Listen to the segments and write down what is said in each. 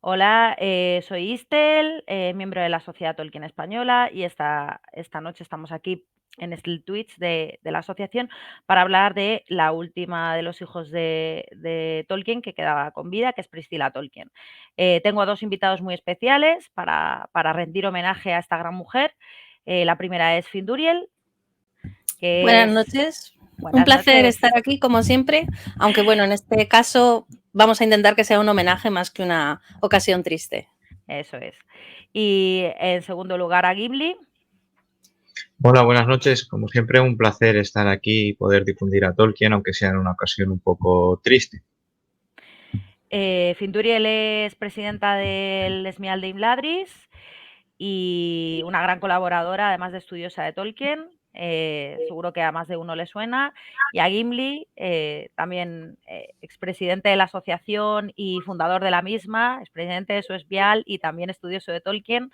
Hola, soy Istel, miembro de la Sociedad Tolkien Española y esta noche estamos aquí en el Twitch de la asociación para hablar de la última de los hijos de Tolkien que quedaba con vida, que es Priscilla Tolkien. Tengo a dos invitados muy especiales para rendir homenaje a esta gran mujer. La primera es Finduriel, que Buenas es... noches. Un Buenas placer noches. estar aquí, como siempre, aunque bueno, en este caso vamos a intentar que sea un homenaje más que una ocasión triste. Eso es. Y en segundo lugar a Gimli. Hola, buenas noches. Como siempre, un placer estar aquí y poder difundir a Tolkien, aunque sea en una ocasión un poco triste. Finduriel es presidenta del Esmial de Imladris y una gran colaboradora, además de estudiosa de Tolkien. Seguro que a más de uno le suena. Y a Gimli, también expresidente de la asociación y fundador de la misma, expresidente de su Esmial y también estudioso de Tolkien,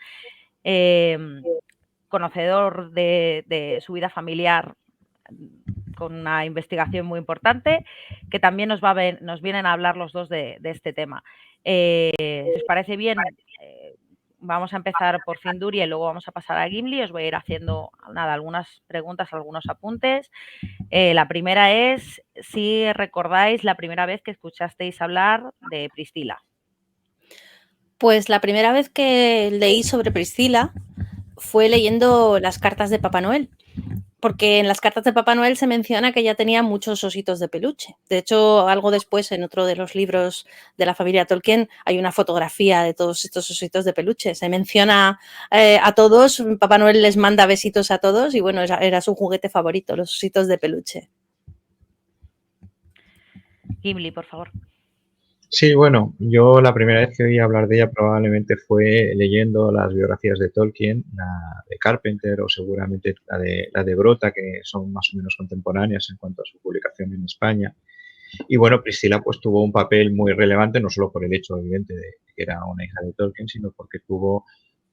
conocedor de su vida familiar con una investigación muy importante, que también nos vienen a hablar los dos de este tema. Si os parece bien, vamos a empezar por Finduri y luego vamos a pasar a Gimli. Os voy a ir haciendo algunas preguntas, algunos apuntes. La primera es si recordáis la primera vez que escuchasteis hablar de Priscilla. Pues la primera vez que leí sobre Priscilla fue leyendo las cartas de Papá Noel, porque en las cartas de Papá Noel se menciona que ella tenía muchos ositos de peluche. De hecho, algo después, en otro de los libros de la familia Tolkien, hay una fotografía de todos estos ositos de peluche. Se menciona a todos, Papá Noel les manda besitos a todos y bueno, era su juguete favorito, los ositos de peluche. Gimli, por favor. Sí, bueno, yo la primera vez que oí hablar de ella probablemente fue leyendo las biografías de Tolkien, la de Carpenter o seguramente la de Brota, que son más o menos contemporáneas en cuanto a su publicación en España. Y bueno, Priscilla pues tuvo un papel muy relevante, no solo por el hecho evidente de que era una hija de Tolkien, sino porque tuvo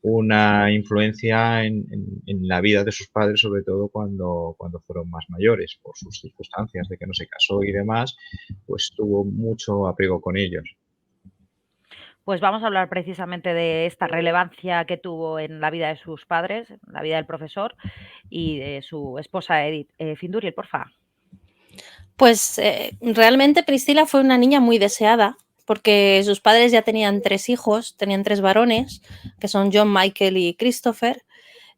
una influencia en la vida de sus padres, sobre todo cuando fueron más mayores, por sus circunstancias de que no se casó y demás, pues tuvo mucho apego con ellos. Pues vamos a hablar precisamente de esta relevancia que tuvo en la vida de sus padres, en la vida del profesor y de su esposa Edith. Finduriel, porfa. Pues realmente Priscilla fue una niña muy deseada porque sus padres ya tenían 3 hijos, tenían 3 varones, que son John, Michael y Christopher.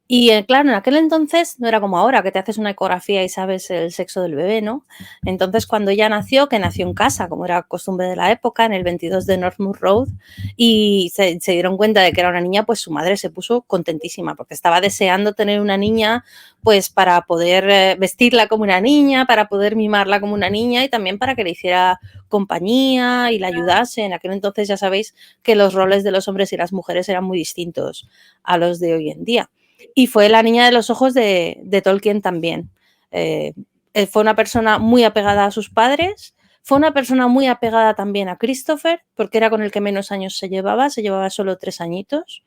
Y claro, en aquel entonces no era como ahora, que te haces una ecografía y sabes el sexo del bebé, ¿no? Entonces, cuando ella nació, que nació en casa, como era costumbre de la época, en el 22 de Northmoor Road, y se dieron cuenta de que era una niña, pues su madre se puso contentísima, porque estaba deseando tener una niña, pues para poder vestirla como una niña, para poder mimarla como una niña y también para que le hiciera compañía y la ayudase. En aquel entonces ya sabéis que los roles de los hombres y las mujeres eran muy distintos a los de hoy en día. Y fue la niña de los ojos de Tolkien también. Fue una persona muy apegada a sus padres, fue una persona muy apegada también a Christopher, porque era con el que menos años se llevaba solo 3 añitos.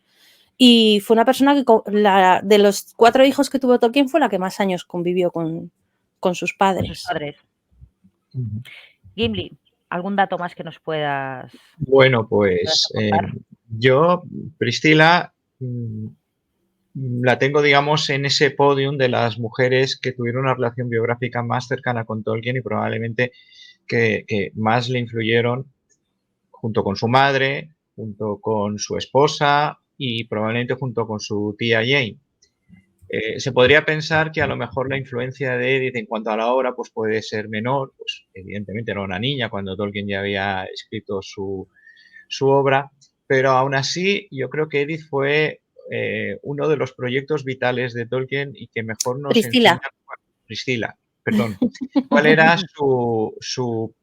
Y fue una persona que de los 4 hijos que tuvo Tolkien fue la que más años convivió con sus Con sus padres. padres. Gimli, ¿algún dato más que nos puedas... Bueno, pues yo, Priscilla, la tengo, digamos, en ese podium de las mujeres que tuvieron una relación biográfica más cercana con Tolkien y probablemente que más le influyeron junto con su madre, junto con su esposa y probablemente junto con su tía Jane. Se podría pensar que a lo mejor la influencia de Edith en cuanto a la obra pues puede ser menor, pues evidentemente era una niña cuando Tolkien ya había escrito su obra, pero aún así yo creo que Edith fue uno de los proyectos vitales de Tolkien y que mejor nos enseña, Priscilla, perdón, cuál era su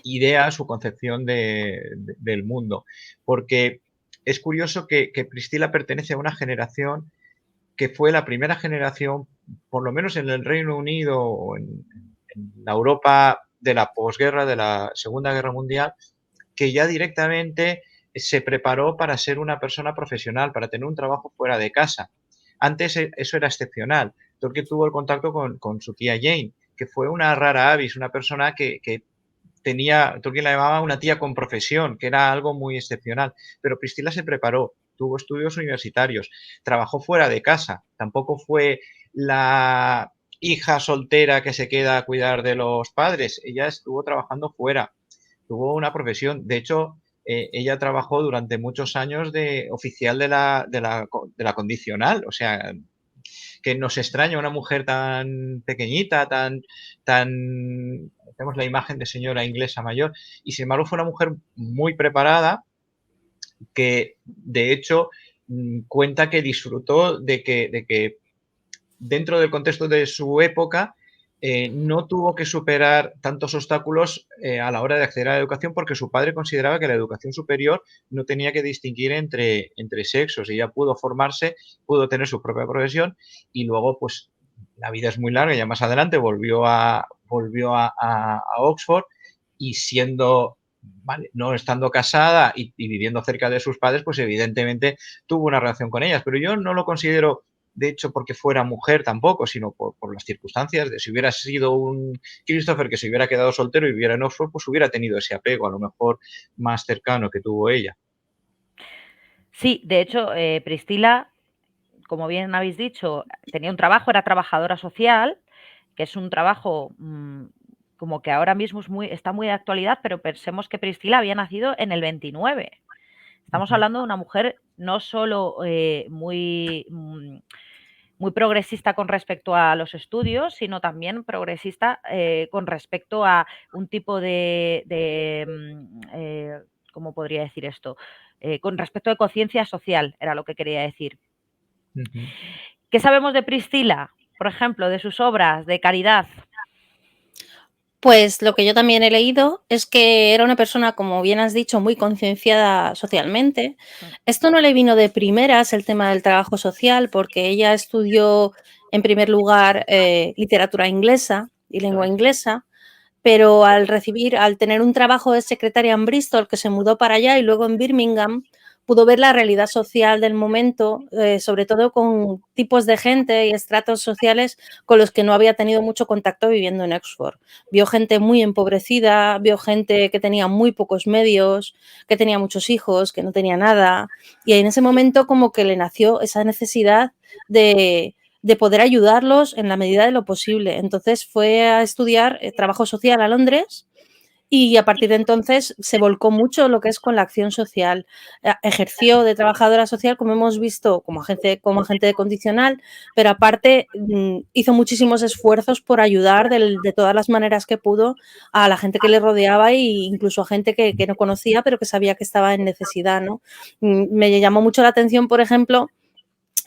idea, su concepción del mundo. Porque es curioso que Priscilla pertenece a una generación que fue la primera generación, por lo menos en el Reino Unido o en la Europa de la posguerra, de la Segunda Guerra Mundial, que ya directamente se preparó para ser una persona profesional, para tener un trabajo fuera de casa. Antes eso era excepcional. Tolkien tuvo el contacto con su tía Jane, que fue una rara avis, una persona que Tolkien la llamaba una tía con profesión, que era algo muy excepcional, pero Priscila se preparó, tuvo estudios universitarios, trabajó fuera de casa, tampoco fue la hija soltera que se queda a cuidar de los padres, ella estuvo trabajando fuera, tuvo una profesión, de hecho, ella trabajó durante muchos años de oficial de la condicional, o sea, que nos extraña una mujer tan pequeñita, tenemos la imagen de señora inglesa mayor, y sin embargo fue una mujer muy preparada que de hecho cuenta que disfrutó de que dentro del contexto de su época no tuvo que superar tantos obstáculos a la hora de acceder a la educación porque su padre consideraba que la educación superior no tenía que distinguir entre sexos. Ella pudo formarse, pudo tener su propia profesión y luego, pues, la vida es muy larga. Ya más adelante volvió a Oxford y siendo, vale, no estando casada y viviendo cerca de sus padres, pues evidentemente tuvo una relación con ellas. Pero yo no lo considero de hecho porque fuera mujer tampoco, sino por las circunstancias de si hubiera sido un Christopher que se hubiera quedado soltero y viviera en Oxford, pues hubiera tenido ese apego a lo mejor más cercano que tuvo ella. Sí, de hecho, Priscila, como bien habéis dicho, tenía un trabajo, era trabajadora social, que es un trabajo como que ahora mismo está muy de actualidad, pero pensemos que Priscila había nacido en el 29. Estamos hablando de una mujer no solo muy progresista con respecto a los estudios, sino también progresista con respecto a un tipo ¿cómo podría decir esto? Con respecto de conciencia social, era lo que quería decir. ¿Qué sabemos de Priscila? Por ejemplo, de sus obras de caridad. Pues lo que yo también he leído es que era una persona, como bien has dicho, muy concienciada socialmente. Esto no le vino de primeras el tema del trabajo social, porque ella estudió en primer lugar literatura inglesa y lengua inglesa, pero al tener un trabajo de secretaria en Bristol, que se mudó para allá y luego en Birmingham, pudo ver la realidad social del momento, sobre todo con tipos de gente y estratos sociales con los que no había tenido mucho contacto viviendo en Oxford. Vio gente muy empobrecida, vio gente que tenía muy pocos medios, que tenía muchos hijos, que no tenía nada, y en ese momento como que le nació esa necesidad de poder ayudarlos en la medida de lo posible. Entonces fue a estudiar trabajo social a Londres y a partir de entonces se volcó mucho lo que es con la acción social. Ejerció de trabajadora social, como hemos visto, como agente de condicional, pero aparte hizo muchísimos esfuerzos por ayudar de todas las maneras que pudo a la gente que le rodeaba e incluso a gente que no conocía, pero que sabía que estaba en necesidad, ¿no? Me llamó mucho la atención, por ejemplo,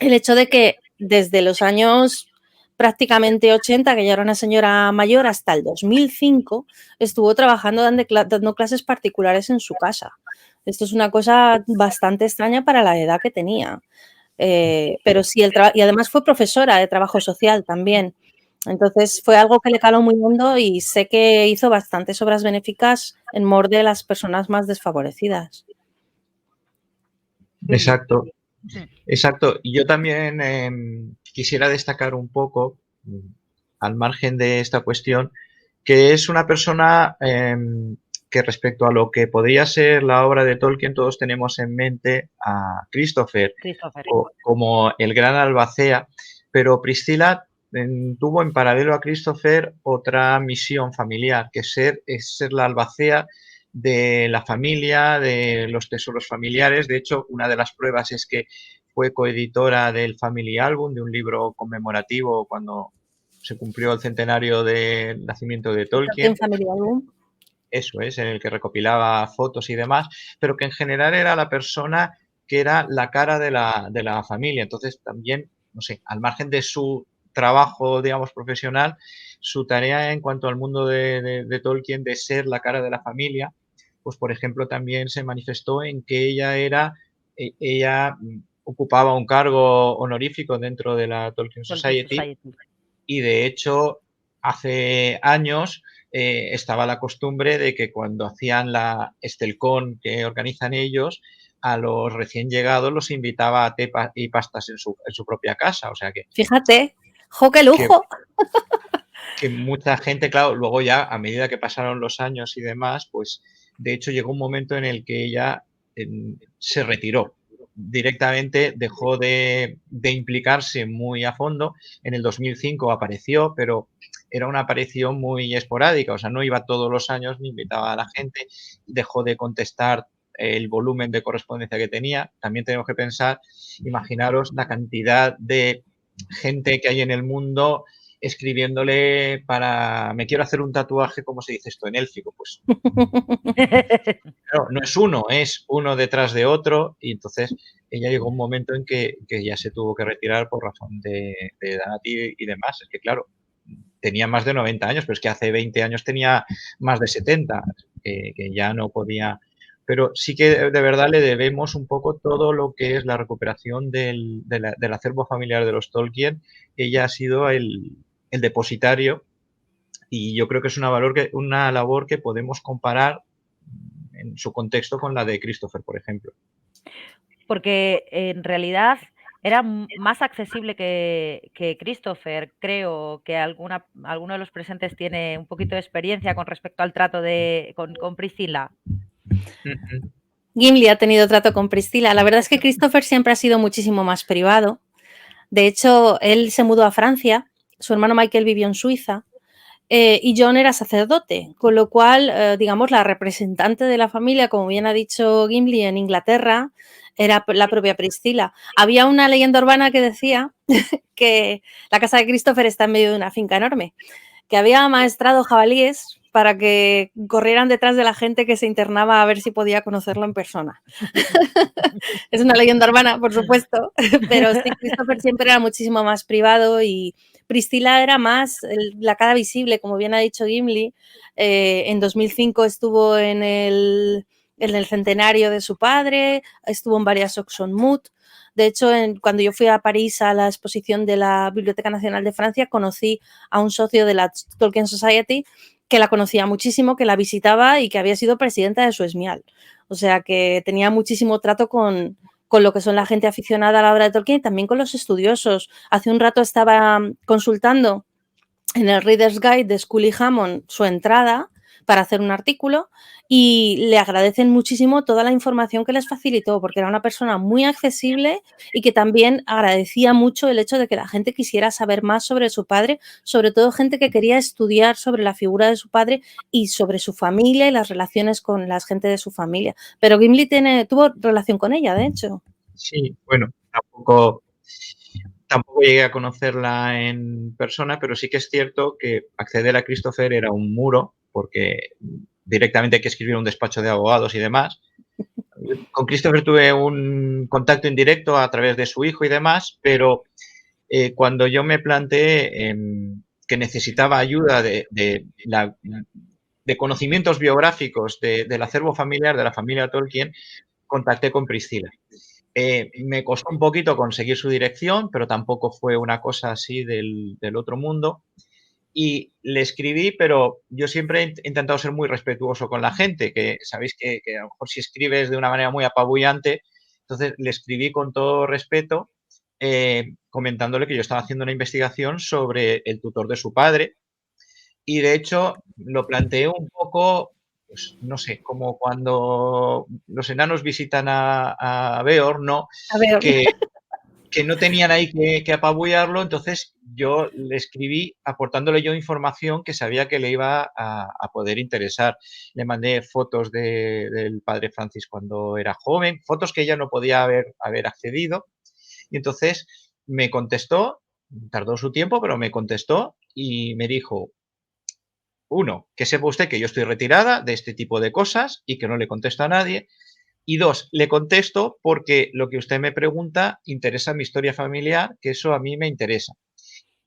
el hecho de que desde los años prácticamente 80, que ya era una señora mayor, hasta el 2005, estuvo trabajando dando clases particulares en su casa. Esto es una cosa bastante extraña para la edad que tenía. Pero sí, y además fue profesora de trabajo social también. Entonces fue algo que le caló muy hondo y sé que hizo bastantes obras benéficas en mor de las personas más desfavorecidas. Exacto. Exacto. Y yo también quisiera destacar un poco, al margen de esta cuestión, que es una persona que respecto a lo que podría ser la obra de Tolkien, todos tenemos en mente a Christopher. Como el gran albacea, pero Priscila tuvo en paralelo a Christopher otra misión familiar, que es ser la albacea de la familia, de los tesoros familiares. De hecho, una de las pruebas es que fue coeditora del Family Album, de un libro conmemorativo cuando se cumplió el centenario del nacimiento de Tolkien. Family Album. Eso es, en el que recopilaba fotos y demás, pero que en general era la persona que era la cara de la familia. Entonces, también, no sé, al margen de su trabajo, digamos, profesional, su tarea en cuanto al mundo de Tolkien de ser la cara de la familia, pues, por ejemplo, también se manifestó en que ella ocupaba un cargo honorífico dentro de la Tolkien Society y, de hecho, hace años estaba la costumbre de que cuando hacían la Estelcon que organizan ellos, a los recién llegados los invitaba a té y pastas en su propia casa. O sea que. Fíjate, ¡jo, qué lujo! que mucha gente, claro, luego ya a medida que pasaron los años y demás, pues de hecho llegó un momento en el que ella se retiró. Directamente dejó de implicarse muy a fondo. En el 2005 apareció, pero era una aparición muy esporádica, o sea, no iba todos los años ni invitaba a la gente, dejó de contestar el volumen de correspondencia que tenía. También tenemos que pensar, imaginaros la cantidad de gente que hay en el mundo escribiéndole para, me quiero hacer un tatuaje, ¿cómo se dice esto en élfico? Pues claro, no es uno detrás de otro, y entonces ella llegó un momento en que ya se tuvo que retirar por razón de edad y demás. Es que claro, tenía más de 90 años, pero es que hace 20 años tenía más de 70, que ya no podía. Pero sí que de verdad le debemos un poco todo lo que es la recuperación del acervo familiar de los Tolkien. Ella ha sido el depositario, y yo creo que es una labor que podemos comparar en su contexto con la de Christopher, por ejemplo. Porque en realidad era más accesible que Christopher. Creo que alguno de los presentes tiene un poquito de experiencia con respecto al trato con Priscila. Gimli ha tenido trato con Priscila. La verdad es que Christopher siempre ha sido muchísimo más privado. De hecho, él se mudó a Francia, su hermano Michael vivió en Suiza, y John era sacerdote, con lo cual, digamos, la representante de la familia, como bien ha dicho Gimli, en Inglaterra, era la propia Priscila. Había una leyenda urbana que decía que la casa de Christopher está en medio de una finca enorme, que había amaestrado jabalíes para que corrieran detrás de la gente que se internaba a ver si podía conocerlo en persona. Es una leyenda urbana, por supuesto, pero sí, Christopher siempre era muchísimo más privado y Priscila era más la cara visible, como bien ha dicho Gimli. En 2005 estuvo en el centenario de su padre, estuvo en varias Oxon Moot. De hecho, cuando yo fui a París a la exposición de la Biblioteca Nacional de Francia, conocí a un socio de la Tolkien Society que la conocía muchísimo, que la visitaba y que había sido presidenta de su ESMIAL. O sea, que tenía muchísimo trato con lo que son la gente aficionada a la obra de Tolkien y también con los estudiosos. Hace un rato estaba consultando en el Reader's Guide de Scully Hammond su entrada para hacer un artículo y le agradecen muchísimo toda la información que les facilitó, porque era una persona muy accesible y que también agradecía mucho el hecho de que la gente quisiera saber más sobre su padre, sobre todo gente que quería estudiar sobre la figura de su padre y sobre su familia y las relaciones con la gente de su familia. Pero Gimli tuvo relación con ella, de hecho. Sí, bueno, tampoco llegué a conocerla en persona, pero sí que es cierto que acceder a Christopher era un muro, porque directamente hay que escribir un despacho de abogados y demás. Con Christopher tuve un contacto indirecto a través de su hijo y demás, pero cuando yo me planteé que necesitaba ayuda de conocimientos biográficos del acervo familiar de la familia Tolkien, contacté con Priscila. Me costó un poquito conseguir su dirección, pero tampoco fue una cosa así del otro mundo. Y le escribí, pero yo siempre he intentado ser muy respetuoso con la gente, que sabéis que a lo mejor si escribes de una manera muy apabullante, entonces le escribí con todo respeto, comentándole que yo estaba haciendo una investigación sobre el tutor de su padre, y de hecho lo planteé un poco, pues no sé, como cuando los enanos visitan a Beor, ¿no? A ver, Que no tenían ahí que apabullarlo, entonces yo le escribí aportándole yo información que sabía que le iba a poder interesar. Le mandé fotos del padre Francis cuando era joven, fotos que ella no podía haber accedido, y entonces me contestó, tardó su tiempo, pero me contestó y me dijo: uno, que sepa usted que yo estoy retirada de este tipo de cosas y que no le contesto a nadie. Y dos, le contesto porque lo que usted me pregunta interesa mi historia familiar, que eso a mí me interesa.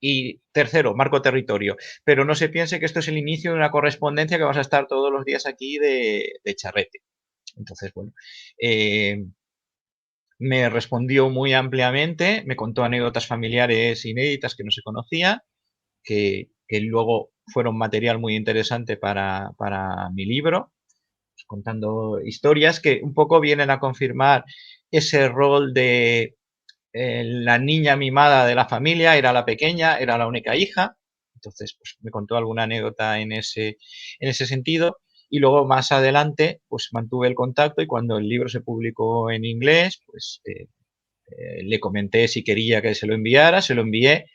Y tercero, marco territorio. Pero no se piense que esto es el inicio de una correspondencia que vamos a estar todos los días aquí de charrete. Entonces, bueno, me respondió muy ampliamente, me contó anécdotas familiares inéditas que no se conocía, que luego fueron material muy interesante para mi libro, contando historias que un poco vienen a confirmar ese rol de la niña mimada de la familia, era la pequeña, era la única hija, Entonces, pues me contó alguna anécdota en ese sentido. Y luego más adelante, pues mantuve el contacto y cuando el libro se publicó en inglés, pues le comenté si quería que se lo enviara, se lo envié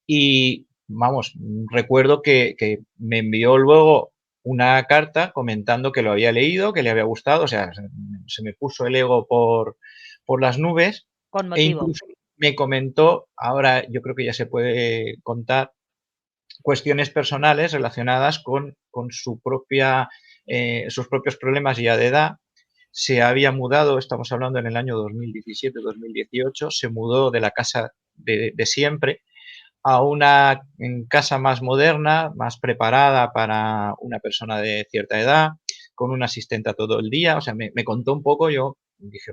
y, vamos, recuerdo que me envió luego una carta comentando que lo había leído, que le había gustado, o sea, se me puso el ego por las nubes Con e motivo. incluso me comentó, ahora yo creo que ya se puede contar, cuestiones personales relacionadas con sus propios problemas ya de edad. Se había mudado, estamos hablando en el año 2017-2018, se mudó de la casa de siempre a una casa más moderna, más preparada para una persona de cierta edad, con una asistente todo el día. O sea, me contó un poco, yo dije,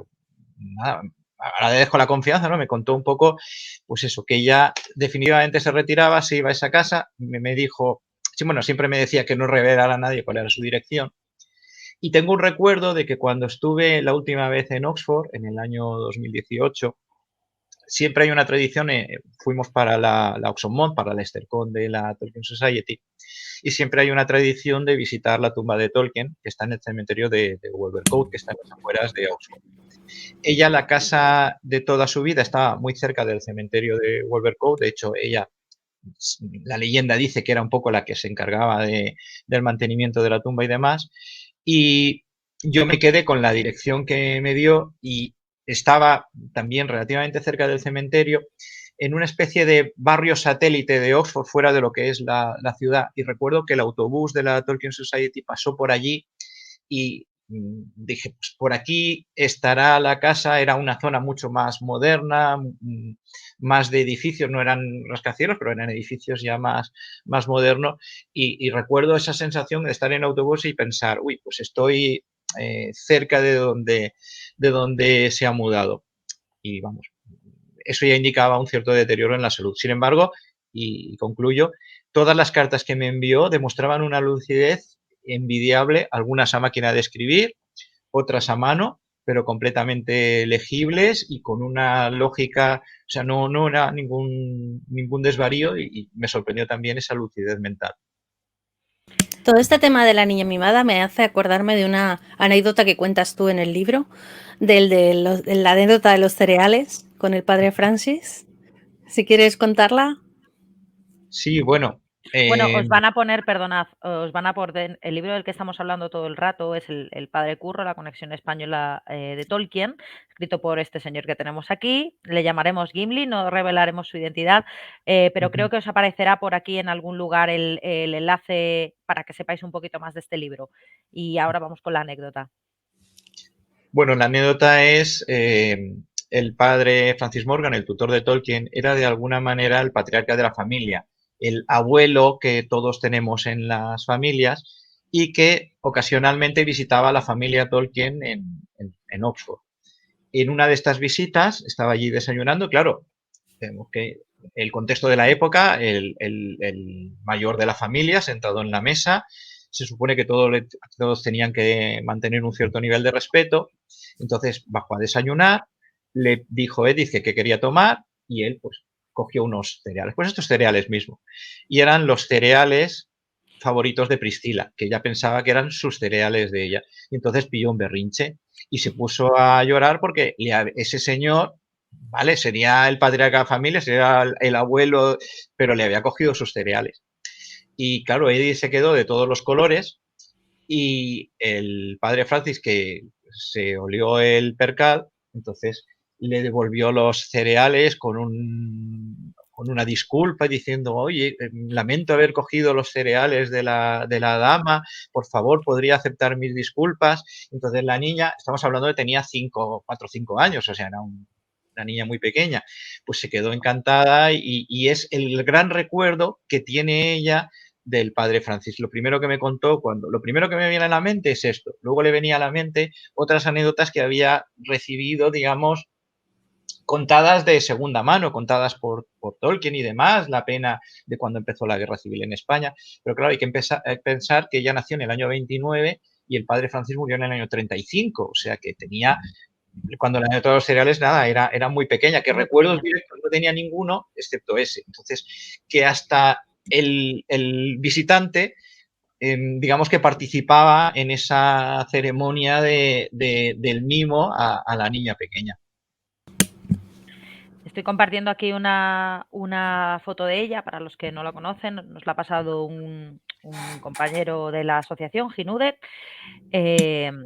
nada, agradezco la confianza, ¿no? Me contó un poco, pues eso, que ella definitivamente se retiraba, se iba a esa casa, me dijo, sí, bueno, siempre me decía que no revelara a nadie cuál era su dirección. Y tengo un recuerdo de que cuando estuve la última vez en Oxford, en el año 2018, siempre hay una tradición, fuimos para la Oxford para la ESTERCON de la Tolkien Society, y siempre hay una tradición de visitar la tumba de Tolkien, que está en el cementerio de Wolvercote, que está en las afueras de Oxford. Ella, la casa de toda su vida, estaba muy cerca del cementerio de Wolvercote, de hecho, ella, la leyenda dice que era un poco la que se encargaba del mantenimiento de la tumba y demás, y yo me quedé con la dirección que me dio y estaba también relativamente cerca del cementerio, en una especie de barrio satélite de Oxford, fuera de lo que es la ciudad. Y recuerdo que el autobús de la Tolkien Society pasó por allí y dije, pues por aquí estará la casa. Era una zona mucho más moderna, más de edificios, no eran rascacielos, pero eran edificios ya más modernos. Y recuerdo esa sensación de estar en el autobús y pensar, uy, pues estoy cerca de donde se ha mudado. Y vamos, eso ya indicaba un cierto deterioro en la salud. Sin embargo, y concluyo, todas las cartas que me envió demostraban una lucidez envidiable, algunas a máquina de escribir, otras a mano, pero completamente legibles y con una lógica, o sea, no era ningún desvarío y me sorprendió también esa lucidez mental. Todo este tema de la niña mimada me hace acordarme de una anécdota que cuentas tú en el libro, de la anécdota de los cereales con el padre Francis. Si quieres contarla. Sí, bueno. Bueno, os van a poner, perdonad, os van a poner, el libro del que estamos hablando todo el rato es el Padre Curro, la conexión española de Tolkien, escrito por este señor que tenemos aquí. Le llamaremos Gimli, no revelaremos su identidad, pero creo que os aparecerá por aquí en algún lugar el enlace para que sepáis un poquito más de este libro. Y ahora vamos con la anécdota. Bueno, la anécdota es el padre Francis Morgan, el tutor de Tolkien, era de alguna manera el patriarca de la familia, el abuelo que todos tenemos en las familias y que ocasionalmente visitaba a la familia Tolkien en Oxford. En una de estas visitas estaba allí desayunando, claro, tenemos que el contexto de la época, el mayor de la familia sentado en la mesa, se supone que todos tenían que mantener un cierto nivel de respeto, entonces bajó a desayunar, le dijo Edith que quería tomar y él pues cogió unos cereales, pues estos cereales mismo, y eran los cereales favoritos de Priscila, que ella pensaba que eran sus cereales de ella, y entonces pilló un berrinche y se puso a llorar porque ese señor, vale, sería el patriarca de la familia, sería el abuelo, pero le había cogido sus cereales. Y claro, Eddie se quedó de todos los colores y el padre Francis, que se olió el percal, entonces le devolvió los cereales con una disculpa diciendo, oye, lamento haber cogido los cereales de la dama, por favor, podría aceptar mis disculpas. Entonces la niña, estamos hablando de tenía 4 o 5 años, o sea, era una niña muy pequeña, pues se quedó encantada y es el gran recuerdo que tiene ella del padre Francis. Lo primero que me contó, lo primero que me viene a la mente es esto. Luego le venía a la mente otras anécdotas que había recibido, digamos, contadas de segunda mano, contadas por Tolkien y demás, la pena de cuando empezó la guerra civil en España. Pero claro, hay que pensar que ella nació en el año 29 y el padre Francis murió en el año 35, o sea que tenía, cuando la anécdota de los cereales, nada, era muy pequeña, que recuerdos directos no tenía ninguno, excepto ese. Entonces, que hasta el visitante, digamos que participaba en esa ceremonia del mimo a la niña pequeña. Estoy compartiendo aquí una foto de ella, para los que no la conocen, nos la ha pasado un compañero de la asociación, Ginudet,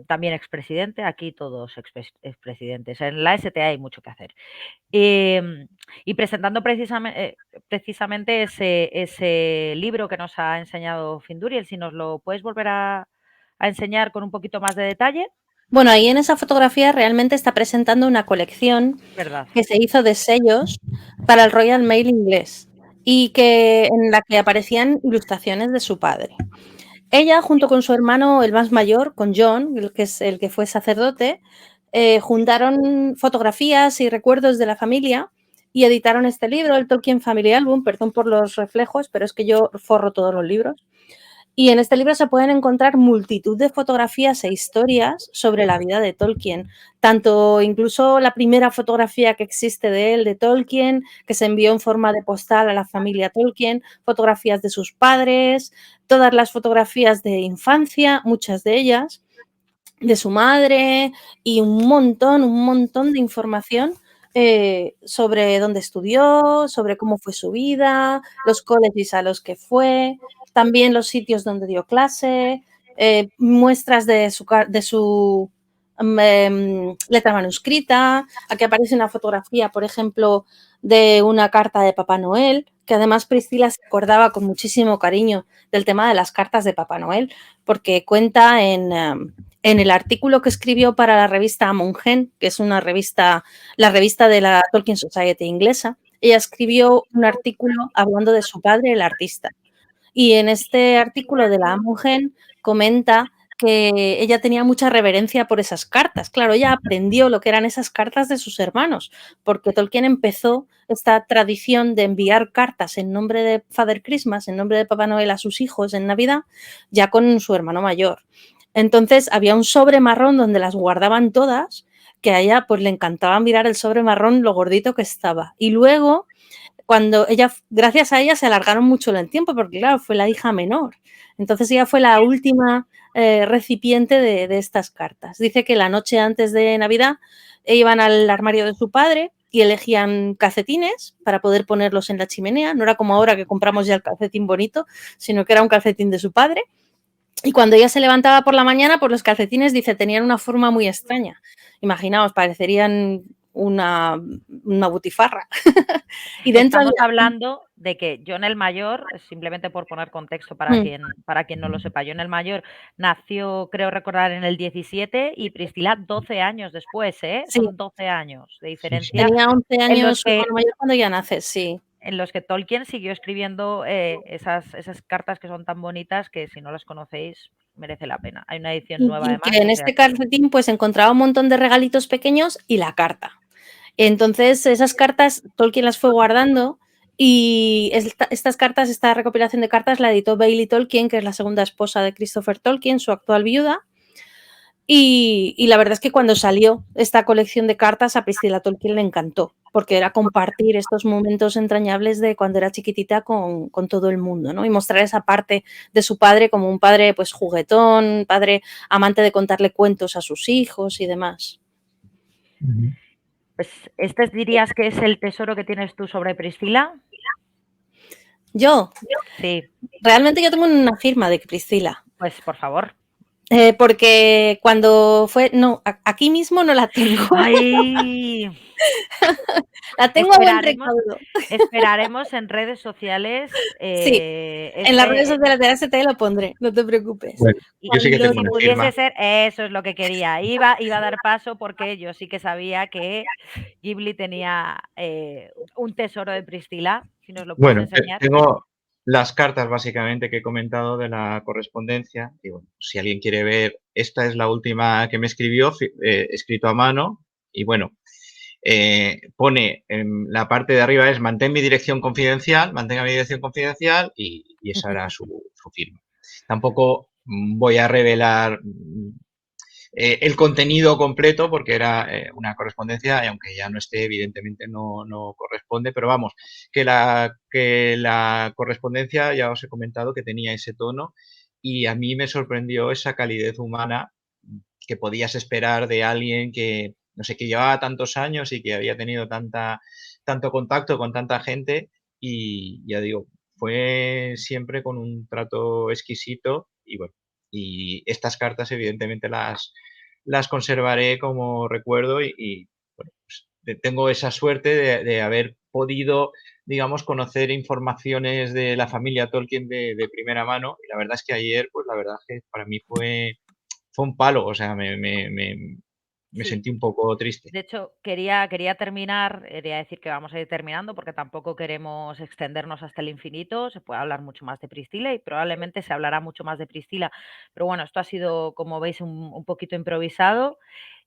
también expresidente, aquí todos expresidentes. En la STA hay mucho que hacer. Y presentando precisamente ese libro que nos ha enseñado Finduriel, si nos lo puedes volver a enseñar con un poquito más de detalle. Bueno, ahí en esa fotografía realmente está presentando una colección ¿Verdad? que se hizo de sellos para el Royal Mail inglés y en la que aparecían ilustraciones de su padre. Ella, junto con su hermano, el más mayor, con John, el que es el que fue sacerdote, juntaron fotografías y recuerdos de la familia y editaron este libro, el Tolkien Family Album. Perdón por los reflejos, pero es que yo forro todos los libros. Y en este libro se pueden encontrar multitud de fotografías e historias sobre la vida de Tolkien, tanto incluso la primera fotografía que existe de él, de Tolkien, que se envió en forma de postal a la familia Tolkien, fotografías de sus padres, todas las fotografías de infancia, muchas de ellas, de su madre y un montón de información sobre dónde estudió, sobre cómo fue su vida, los colegios a los que fue, también los sitios donde dio clase, muestras de su letra manuscrita. Aquí aparece una fotografía, por ejemplo, de una carta de Papá Noel, que además Priscila se acordaba con muchísimo cariño del tema de las cartas de Papá Noel, porque cuenta en el artículo que escribió para la revista Mongen, que es la revista de la Tolkien Society inglesa. Ella escribió un artículo hablando de su padre, el artista. Y en este artículo de la Mongen comenta que ella tenía mucha reverencia por esas cartas. Claro, ella aprendió lo que eran esas cartas de sus hermanos, porque Tolkien empezó esta tradición de enviar cartas en nombre de Father Christmas, en nombre de Papá Noel a sus hijos en Navidad, ya con su hermano mayor. Entonces había un sobre marrón donde las guardaban todas, que a ella pues le encantaba mirar el sobre marrón, lo gordito que estaba. Y luego, gracias a ella se alargaron mucho en el tiempo, porque claro, fue la hija menor. Entonces ella fue la última recipiente de estas cartas. Dice que la noche antes de Navidad iban al armario de su padre y elegían calcetines para poder ponerlos en la chimenea. No era como ahora que compramos ya el calcetín bonito, sino que era un calcetín de su padre. Y cuando ella se levantaba por la mañana, pues los calcetines, dice, tenían una forma muy extraña. Imaginaos, parecerían una butifarra. Y estamos hablando de que John el Mayor, simplemente por poner contexto para quien no lo sepa, John el Mayor nació, creo recordar, en el 17 y Priscila 12 años después, ¿eh? Sí. Son 12 años de diferencia. Tenía 11 años su hermano mayor cuando ya nace, sí. En los que Tolkien siguió escribiendo esas cartas que son tan bonitas que si no las conocéis merece la pena. Hay una edición nueva además. Que en este calcetín pues encontraba un montón de regalitos pequeños y la carta. Entonces esas cartas Tolkien las fue guardando y esta recopilación de cartas la editó Bailey Tolkien, que es la segunda esposa de Christopher Tolkien, su actual viuda. Y la verdad es que cuando salió esta colección de cartas a Priscilla Tolkien le encantó, porque era compartir estos momentos entrañables de cuando era chiquitita con todo el mundo, ¿no? Y mostrar esa parte de su padre como un padre pues juguetón, padre amante de contarle cuentos a sus hijos y demás. Pues, ¿este dirías que es el tesoro que tienes tú sobre Priscila? ¿Yo? Sí. Realmente yo tengo una firma de Priscila. Pues, por favor. Porque cuando fue... No, aquí mismo no la tengo. ¡Ay! La tengo a buen recaudo. Esperaremos en redes sociales. Sí, en las redes sociales de la ST lo pondré, no te preocupes. Bueno, yo sí que tengo una firma. Eso es lo que quería. Iba a dar paso porque yo sí que sabía que Ghibli tenía un tesoro de Priscila. Si nos lo puedes enseñar. Tengo las cartas básicamente que he comentado de la correspondencia. Y bueno, si alguien quiere ver, esta es la última que me escribió, escrito a mano. Y bueno, pone en la parte de arriba es mantenga mi dirección confidencial y esa era su firma. Tampoco voy a revelar el contenido completo, porque era una correspondencia, y aunque ya no esté, evidentemente no corresponde, pero vamos, que la correspondencia, ya os he comentado, que tenía ese tono, y a mí me sorprendió esa calidez humana que podías esperar de alguien que, no sé, que llevaba tantos años y que había tenido tanto contacto con tanta gente, y ya digo, fue siempre con un trato exquisito, y bueno, y estas cartas evidentemente las conservaré como recuerdo, y bueno, pues, tengo esa suerte de haber podido, digamos, conocer informaciones de la familia Tolkien de primera mano, y la verdad es que ayer, pues la verdad es que para mí fue un palo, o sea, me Sí. sentí un poco triste. De hecho, quería terminar, quería decir que vamos a ir terminando porque tampoco queremos extendernos hasta el infinito. Se puede hablar mucho más de Priscila y probablemente se hablará mucho más de Priscila. Pero bueno, esto ha sido, como veis, un poquito improvisado.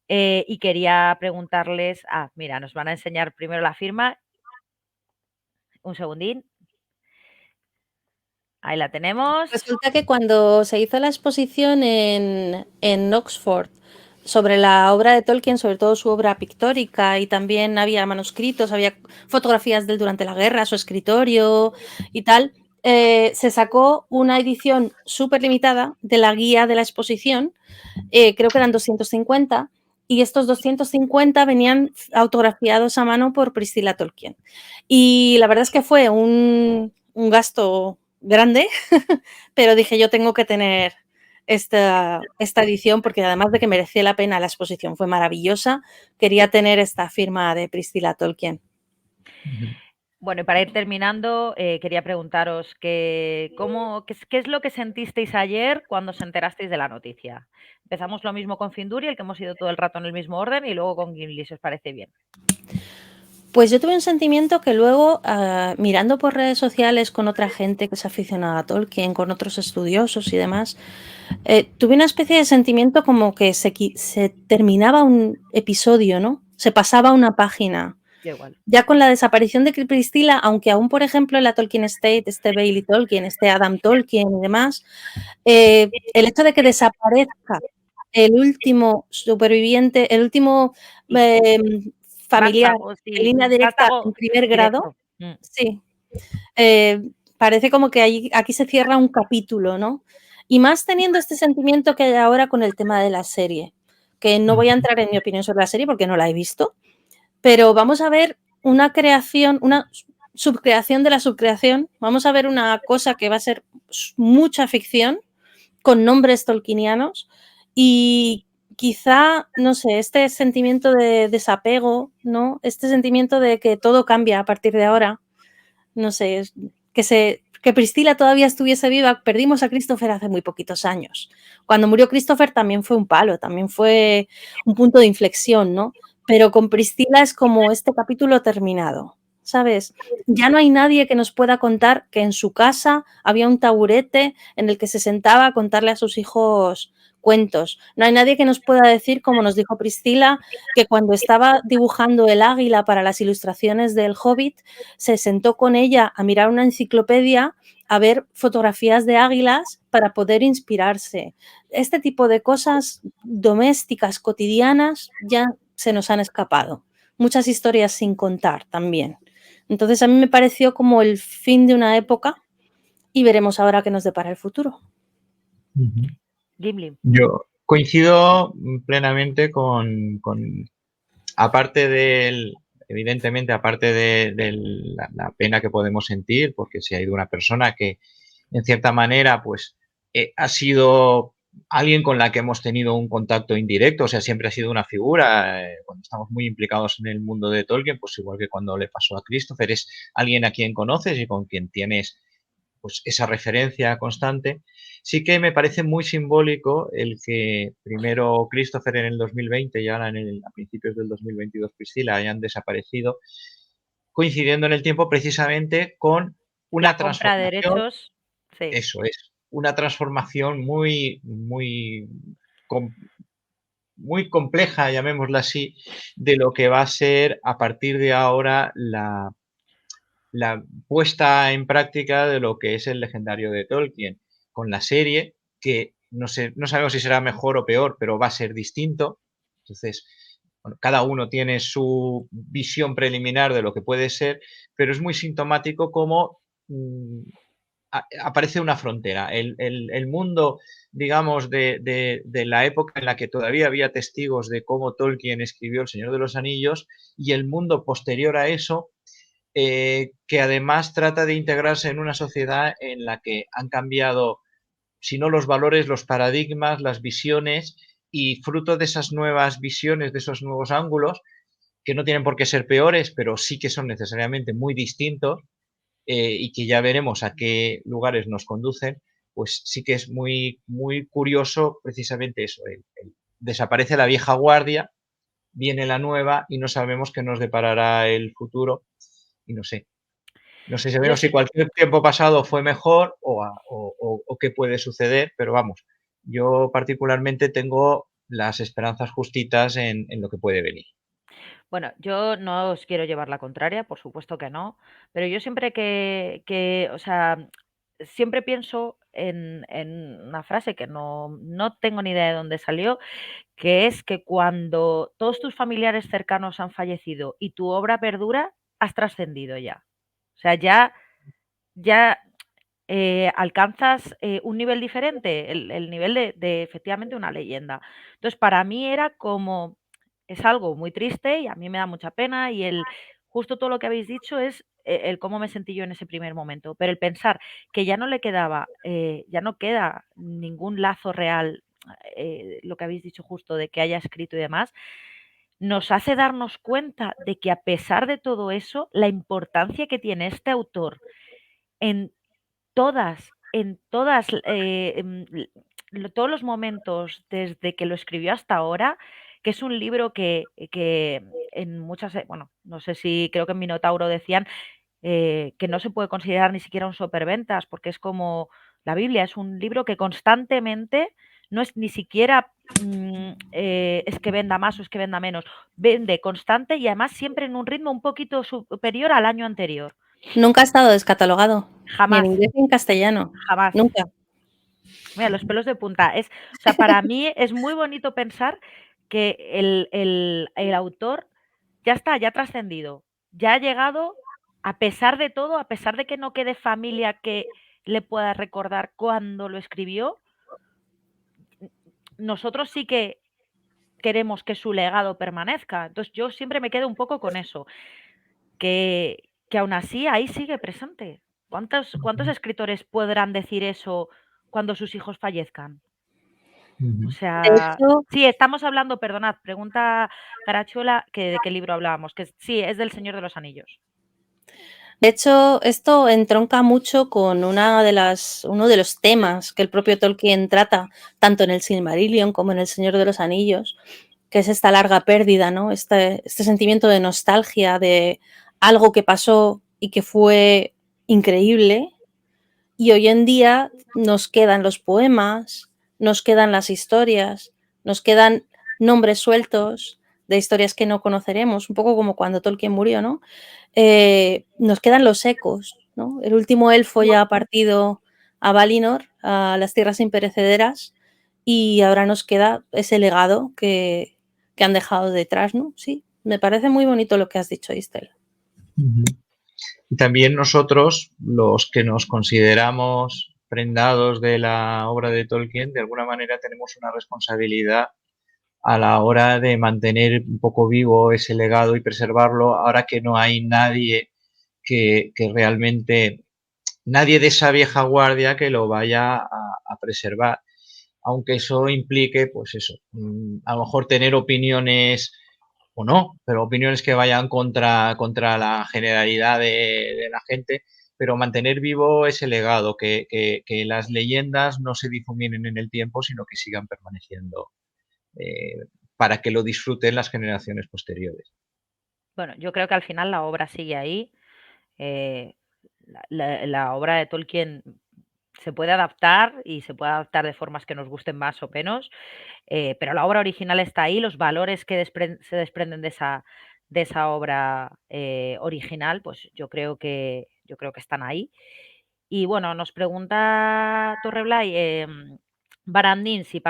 Y quería preguntarles, mira, nos van a enseñar primero la firma. Un segundín. Ahí la tenemos. Resulta que cuando se hizo la exposición en Oxford sobre la obra de Tolkien, sobre todo su obra pictórica, y también había manuscritos, había fotografías de él durante la guerra, su escritorio y tal, se sacó una edición súper limitada de la guía de la exposición, creo que eran 250, y estos 250 venían autografiados a mano por Priscilla Tolkien. Y la verdad es que fue un gasto grande, pero dije, yo tengo que tener esta edición porque además de que merecía la pena, la exposición fue maravillosa, quería tener esta firma de Priscilla Tolkien. Bueno, y para ir terminando, quería preguntaros qué es lo que sentisteis ayer cuando os enterasteis de la noticia. Empezamos lo mismo con Finduri, el que hemos ido todo el rato en el mismo orden, y luego con Gimli, si os parece bien. Pues yo tuve un sentimiento que luego, mirando por redes sociales con otra gente que se aficionaba a Tolkien, con otros estudiosos y demás, tuve una especie de sentimiento como que se terminaba un episodio, ¿no? Se pasaba una página. Yo igual. Ya con la desaparición de Priscilla, aunque aún, por ejemplo, en la Tolkien Estate esté Bailey Tolkien, esté Adam Tolkien y demás, el hecho de que desaparezca el último superviviente, el último familiar Vástago, de sí, línea directa vástago en primer grado, directo. sí, parece como que aquí se cierra un capítulo, ¿no? Y más teniendo este sentimiento que hay ahora con el tema de la serie, que no voy a entrar en mi opinión sobre la serie porque no la he visto, pero vamos a ver una creación, una subcreación de la subcreación, vamos a ver una cosa que va a ser mucha ficción, con nombres tolkienianos, y quizá, no sé, este sentimiento de desapego, ¿no? Este sentimiento de que todo cambia a partir de ahora, no sé, que Priscilla todavía estuviese viva. Perdimos a Christopher hace muy poquitos años. Cuando murió Christopher también fue un palo, también fue un punto de inflexión, ¿no? Pero con Priscilla es como este capítulo terminado, ¿sabes? Ya no hay nadie que nos pueda contar que en su casa había un taburete en el que se sentaba a contarle a sus hijos cuentos. No hay nadie que nos pueda decir, como nos dijo Priscilla, que cuando estaba dibujando el águila para las ilustraciones del Hobbit, se sentó con ella a mirar una enciclopedia, a ver fotografías de águilas para poder inspirarse. Este tipo de cosas domésticas, cotidianas, ya se nos han escapado. Muchas historias sin contar también. Entonces a mí me pareció como el fin de una época y veremos ahora qué nos depara el futuro. Gimli. Yo coincido plenamente aparte evidentemente, aparte de la pena que podemos sentir, porque se ha ido una persona que, en cierta manera, pues ha sido alguien con la que hemos tenido un contacto indirecto, o sea, siempre ha sido una figura, cuando estamos muy implicados en el mundo de Tolkien, pues igual que cuando le pasó a Christopher, es alguien a quien conoces y con quien tienes pues esa referencia constante. Sí que me parece muy simbólico el que primero Christopher en el 2020 y ahora a principios del 2022 Priscilla hayan desaparecido, coincidiendo en el tiempo precisamente con una La compra de transformación, derechos, sí. eso es, una transformación muy compleja, llamémosla así, de lo que va a ser a partir de ahora la puesta en práctica de lo que es el legendario de Tolkien, con la serie que no sé, no sabemos si será mejor o peor, pero va a ser distinto. Entonces, bueno, cada uno tiene su visión preliminar de lo que puede ser, pero es muy sintomático cómo aparece una frontera. El mundo, digamos, de la época en la que todavía había testigos de cómo Tolkien escribió El Señor de los Anillos y el mundo posterior a eso, que además trata de integrarse en una sociedad en la que han cambiado, si no los valores, los paradigmas, las visiones, y fruto de esas nuevas visiones, de esos nuevos ángulos, que no tienen por qué ser peores, pero sí que son necesariamente muy distintos, y que ya veremos a qué lugares nos conducen, pues sí que es muy, muy curioso precisamente eso. Desaparece la vieja guardia, viene la nueva y no sabemos qué nos deparará el futuro. Y no sé, no sé Yo si cualquier tiempo pasado fue mejor o qué puede suceder, pero vamos, yo particularmente tengo las esperanzas justitas en lo que puede venir. Bueno, yo no os quiero llevar la contraria, por supuesto que no, pero yo siempre o sea, siempre pienso en una frase que no tengo ni idea de dónde salió, que es que cuando todos tus familiares cercanos han fallecido y tu obra perdura, has trascendido ya. O sea, ya alcanzas un nivel diferente, el nivel de efectivamente una leyenda. Entonces, para mí era como, es algo muy triste y a mí me da mucha pena y justo todo lo que habéis dicho es el cómo me sentí yo en ese primer momento, pero el pensar que ya no le quedaba, ya no queda ningún lazo real, lo que habéis dicho justo de que haya escrito y demás, nos hace darnos cuenta de que a pesar de todo eso, la importancia que tiene este autor en en todas, todos los momentos desde que lo escribió hasta ahora, que es un libro que en muchas, bueno, no sé si creo que en Minotauro decían que no se puede considerar ni siquiera un superventas, porque es como la Biblia, es un libro que constantemente no es ni siquiera es que venda más o es que venda menos, vende constante y además siempre en un ritmo un poquito superior al año anterior. Nunca ha estado descatalogado, ni en Jamás, inglés ni en castellano, jamás. nunca. Mira, los pelos de punta. O sea, para mí es muy bonito pensar que el autor ya está, ya ha trascendido, ya ha llegado, a pesar de todo, a pesar de que no quede familia que le pueda recordar cuando lo escribió, nosotros sí que queremos que su legado permanezca. Entonces yo siempre me quedo un poco con eso, que aún así ahí sigue presente. ¿Cuántos escritores podrán decir eso cuando sus hijos fallezcan? O De sea, hecho sí, estamos hablando, perdonad, pregunta Carachuela, que de qué libro hablábamos, que sí, es del Señor de los Anillos. de hecho, esto entronca mucho con uno de los temas que el propio Tolkien trata, tanto en el Silmarillion como en El Señor de los Anillos, que es esta larga pérdida, ¿no? Este sentimiento de nostalgia de algo que pasó y que fue increíble, y hoy en día nos quedan los poemas, nos quedan las historias, nos quedan nombres sueltos de historias que no conoceremos, un poco como cuando Tolkien murió, ¿no? Nos quedan los ecos, ¿no? El último elfo ya ha partido a Valinor, a las tierras imperecederas, y ahora nos queda ese legado que han dejado detrás, ¿no? Sí, me parece muy bonito lo que has dicho, Istel. Y también nosotros, los que nos consideramos prendados de la obra de Tolkien, de alguna manera tenemos una responsabilidad a la hora de mantener un poco vivo ese legado y preservarlo, ahora que no hay nadie que realmente, nadie de esa vieja guardia que lo vaya a preservar, aunque eso implique, pues eso, a lo mejor tener opiniones o no, pero opiniones que vayan contra la generalidad de la gente, pero mantener vivo ese legado, que las leyendas no se difuminen en el tiempo, sino que sigan permaneciendo, eh, para que lo disfruten las generaciones posteriores. Bueno, yo creo que al final la obra sigue ahí. eh, la obra de Tolkien se puede adaptar y se puede adaptar de formas que nos gusten más o menos, pero la obra original está ahí, los valores que se desprenden de esa obra original, pues yo creo que están ahí. Y bueno, nos pregunta Torreblay, Barandín, si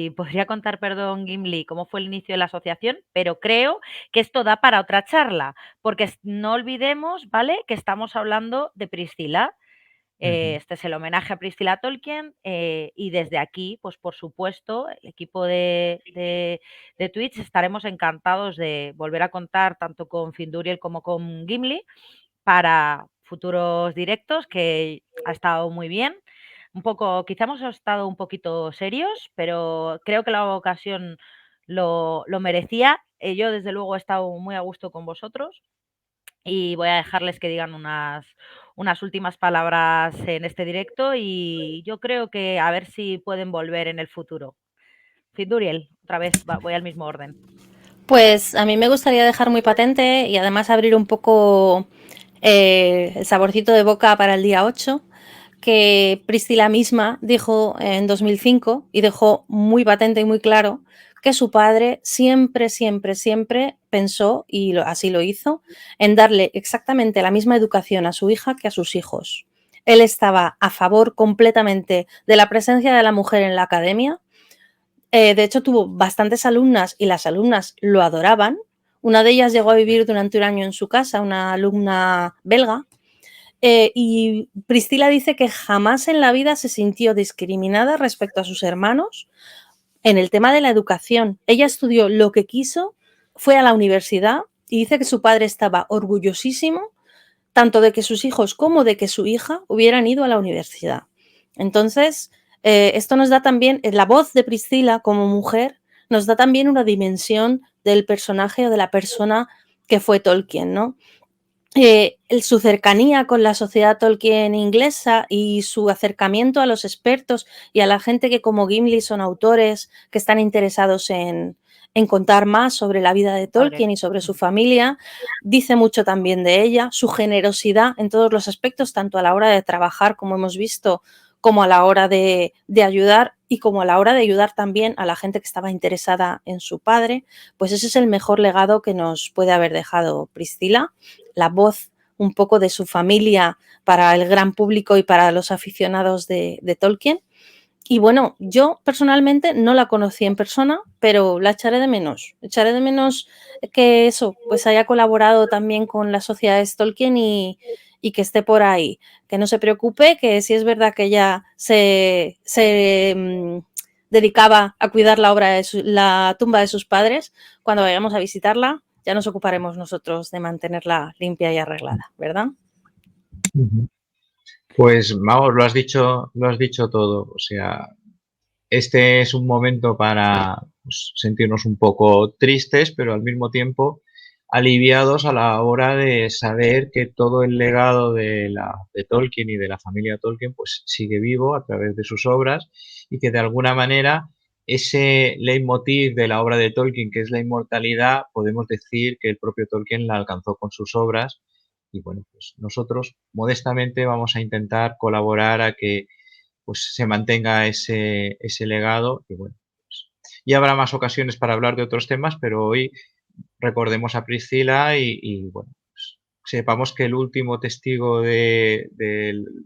podría contar, perdón, Gimli, cómo fue el inicio de la asociación, pero creo que esto da para otra charla, porque no olvidemos, ¿vale?, que estamos hablando de Priscila. Este es el homenaje a Priscila Tolkien, y desde aquí, pues por supuesto, el equipo de Twitch estaremos encantados de volver a contar tanto con Finduriel como con Gimli para futuros directos, que ha estado muy bien. Quizá hemos estado un poquito serios, pero creo que la ocasión lo merecía. Yo, desde luego, he estado muy a gusto con vosotros y voy a dejarles que digan unas últimas palabras en este directo, y yo creo que a ver si pueden volver en el futuro. Finduriel, otra vez voy al mismo orden. Pues a mí me gustaría dejar muy patente y además abrir un poco el saborcito de boca para el día 8, que Priscila misma dijo en 2005 y dejó muy patente y muy claro que su padre siempre, siempre, siempre pensó, y así lo hizo, en darle exactamente la misma educación a su hija que a sus hijos. Él estaba a favor completamente de la presencia de la mujer en la academia. De hecho, tuvo bastantes alumnas y las alumnas lo adoraban. Una de ellas llegó a vivir durante un año en su casa, una alumna belga. Y Priscila dice que jamás en la vida se sintió discriminada respecto a sus hermanos en el tema de la educación. Ella estudió lo que quiso, fue a la universidad y dice que su padre estaba orgullosísimo tanto de que sus hijos como de que su hija hubieran ido a la universidad. Entonces, esto nos da también, la voz de Priscila como mujer, nos da también una dimensión del personaje o de la persona que fue Tolkien, ¿no? Su cercanía con la sociedad Tolkien inglesa y su acercamiento a los expertos y a la gente que, como Gimli, son autores que están interesados en contar más sobre la vida de Tolkien y sobre su familia, dice mucho también de ella. Su generosidad en todos los aspectos, tanto a la hora de trabajar, como hemos visto, como a la hora de ayudar, y como a la hora de ayudar también a la gente que estaba interesada en su padre. Pues ese es el mejor legado que nos puede haber dejado Priscila, la voz un poco de su familia para el gran público y para los aficionados de Tolkien. Y bueno, yo personalmente no la conocí en persona, pero la echaré de menos. Echaré de menos que eso, pues haya colaborado también con las sociedades Tolkien y que esté por ahí. Que no se preocupe, que si es verdad que ella se dedicaba a cuidar la tumba de sus padres, cuando vayamos a visitarla, ya nos ocuparemos nosotros de mantenerla limpia y arreglada, ¿verdad? Pues vamos, lo has dicho todo. O sea, este es un momento para sentirnos un poco tristes, pero al mismo tiempo aliviados a la hora de saber que todo el legado de Tolkien y de la familia Tolkien pues sigue vivo a través de sus obras, y que de alguna manera ese leitmotiv de la obra de Tolkien, que es la inmortalidad, podemos decir que el propio Tolkien la alcanzó con sus obras. Y bueno, pues nosotros modestamente vamos a intentar colaborar a que pues se mantenga ese legado. Y bueno, pues, ya habrá más ocasiones para hablar de otros temas, pero hoy recordemos a Priscila y bueno, pues, sepamos que el último testigo de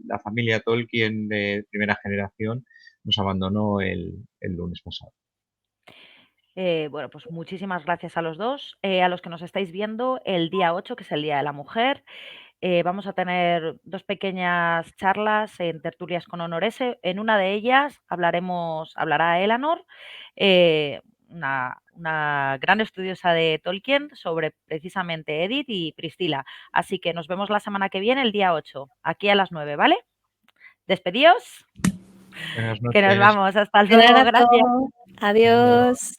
la familia Tolkien de primera generación nos abandonó el lunes pasado. Bueno, pues muchísimas gracias a los dos. A los que nos estáis viendo, el día 8, que es el Día de la Mujer, vamos a tener 2 pequeñas charlas en tertulias con honores. En una de ellas hablará Elanor, una gran estudiosa de Tolkien, sobre precisamente Edith y Priscila. Así que nos vemos la semana que viene, el día 8, aquí a las 9, ¿vale? Despedíos. Buenas Que nos noches. vamos. Hasta luego. Gracias. Adiós.